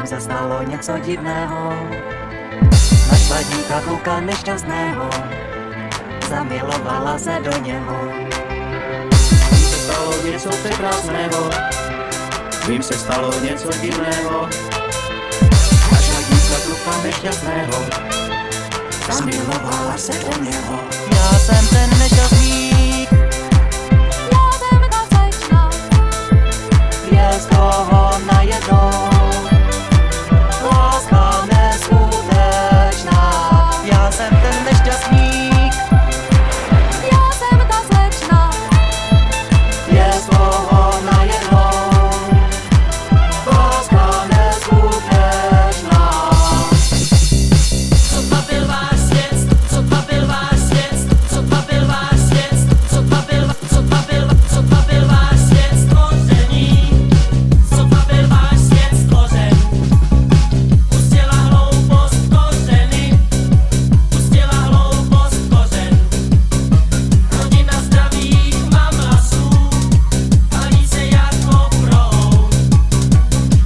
tam se stalo něco divného. Našla díka kluka nešťastného, zamilovala se do něho. Vím se stalo něco překrásného, vím se stalo něco divného. Našla díka kluka nešťastného, zamilovala se do něho. Já jsem ten nešťastník, Já jsem ta slečna, je z toho najednou láska neskutečná. Já jsem ten nešťastník, já jsem ta slečna, je z toho najednou láska neskutečná. Sotva byl váš svět, sotva byl váš svět, sotva byl váš svět, sotva byl váš svět stvoření, sotva byl váš svět stvořen. Pustila hloupost kořeny, pustila hloupost kořen. Rodina zdravých mamlasů, valí se jako proud.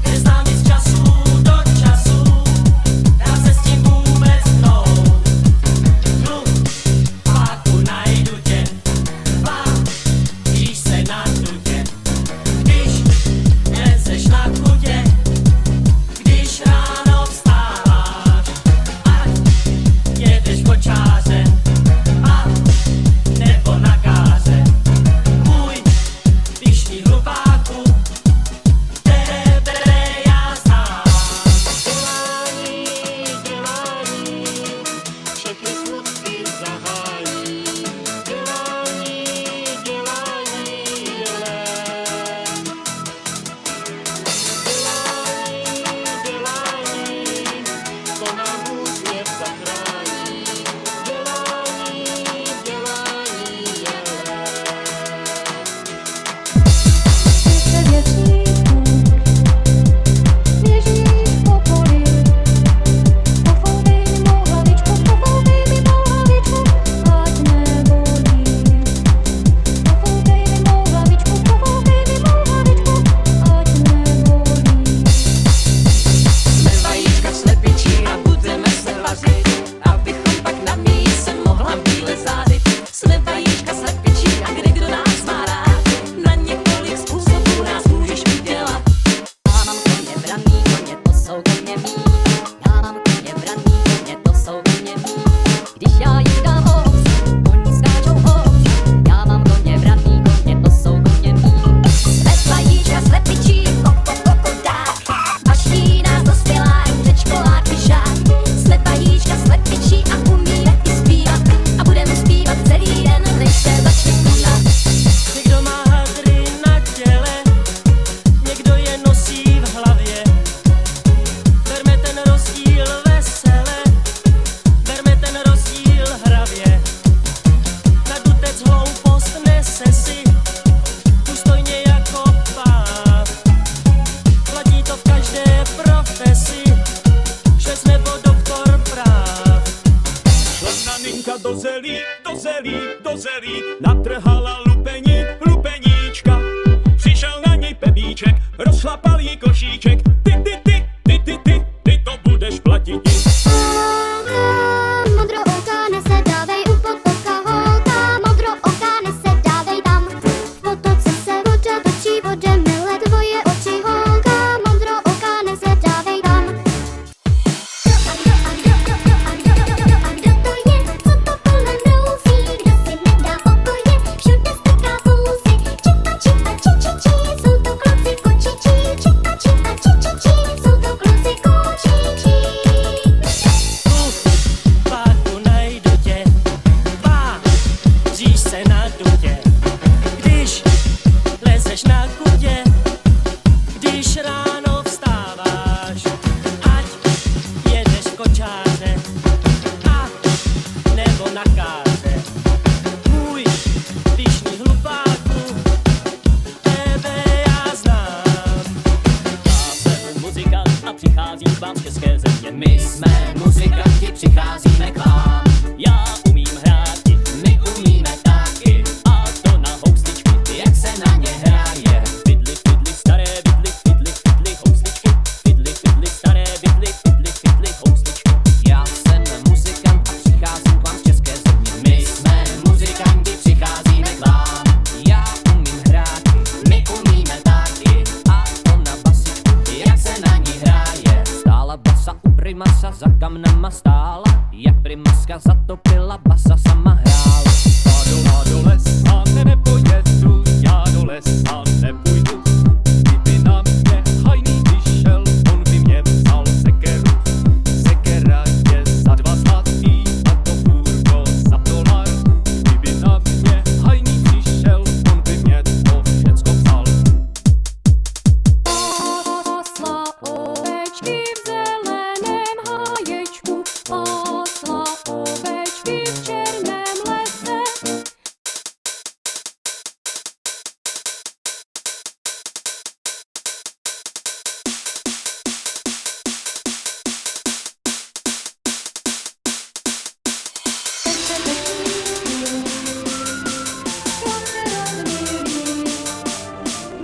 Neznám víc času do času, dá se s tím vůbec hnout. Páku najdu tě, vážíš se na dutě, když lezeš na kudě, když ráno vstáváš, ať jedeš kočáře a nebo na káře. Můj pyšný hlupáku, tebe já znám. Dělání, všechny smutky zahájí. Dělání, to nám úsměv zachrání. Dělání, Slyšte větříků, běžíš po poli. Pofoukej mi mou hlavičku, pofoukej mi mou hlavičku, ať nebolí. Pofoukej mi mou hlavičku, pofoukej mi mou hlavičku, ať nebolí. Jsme vajíčka slepičí a budeme se vařit, abychom pak na míse mohla bíle zářit. Jsme vajíčka slepičí a kde kdo nás má rád, na několik způsobů nás můžeš udělat. Já mám koně vraný, koně to jsou koně mý. Já mám koně vraný, koně to jsou koně mý. Když já jim dám ovce, oni skáčou ovce. Já mám koně vraný, koně to jsou koně mý. Jsme vajíčka slepičí, dák. Až jí nás dospělá i předškolák vyžák. Jsme vajíčka slepičí a umíme i zpívat. A budeme zpívat celý den, než se začne snídat. Někdo má hadry na těle, někdo je nosí v hlavě. Berme ten rozdíl vesele, berme ten rozdíl hravě. Nadutec hloupost nese si, důstojně jako páv. Platí to v každé profesi, švec nebo doktor práv. Šla Ninka do zelí, do zelí, do zelí, natrhala lupeníčka. Přišel na něj pebíček, rozšlapal jí košíček. Ty to budeš platit. Modrooká nesedávej u potoka, holka, modrooká nesedávej tam. V potoce se voda točí, vode mile tvoje oči, holka, modrooká nesedávej tam. A kdo to je, co to kolem brousí, kdo si nedá pokoje, všude strká fousy. Čipa, čipa, či, či, či, jsou to kluci kočičí, čipa, čipa, či, či, či, jsou to kluci kočičí. Páku najdu tě, vážíš se na dutě, když lezeš na kudě, když ráno vstáváš, ať jedeš kočáře a nebo na káře. Můj pyšný hlupáku, tebe já znám. Já jsem muzikant a přicházím k vám z české země. My jsme muzikanti, přicházíme k vám. Já umím hrát, my umíme taky. A to tam nama stála, jak primaska zatopila, basa sama hrála. A do lesa nepojedu, já do lesa nepůjdu. Kdyby na mě hajný přišel, on by mě vzal sekeru. Sekera je za 2 zlatý a to fůrko za $1. Kdyby na mě hajný přišel, on by mě to všecko vzal. Pásla ovečky v zeleném háječku, pásla ovečky v černém lese.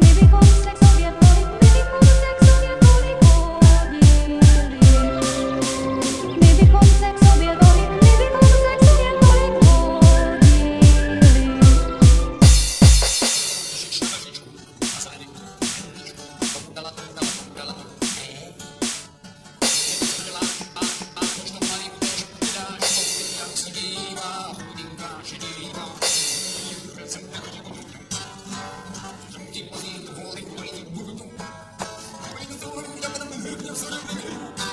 My bychom se k sobě tolik hodili. My bychom se k sobě tolik hodili. Thank you.